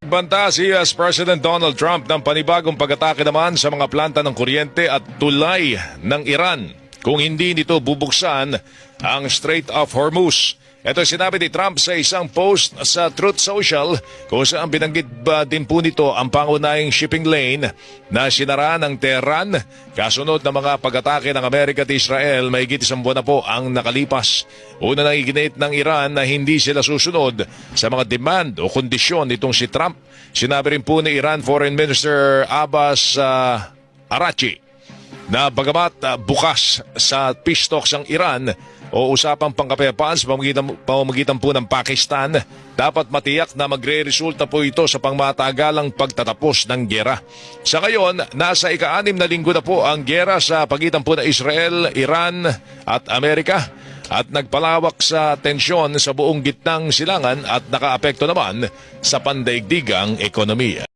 Banta si US President Donald Trump ng panibagong pag-atake naman sa mga planta ng kuryente at tulay ng Iran kung hindi nito bubuksan ang Strait of Hormuz. Ito sinabi ni Trump sa isang post sa Truth Social kung saan binanggit ba din po nito ang pangunahing shipping lane na sinara ng Tehran kasunod ng mga pag-atake ng Amerika at Israel mahigit isang buwan na po ang nakalipas. Una nang iginit ng Iran na hindi sila susunod sa mga demand o kondisyon nitong si Trump. Sinabi rin po ni Iran Foreign Minister Abbas Araghchi na bagamat bukas sa peace talks ang Iran o usapang pangkapayapaan sa pamamagitan po ng Pakistan, dapat matiyak na magre-resulta po ito sa pangmatagalang pagtatapos ng giyera. Sa ngayon, nasa ika-6 na linggo na po ang giyera sa pagitan po ng Israel, Iran at Amerika at nagpalawak sa tensyon sa buong gitnang silangan at nakaapekto naman sa pandaigdigang ekonomiya.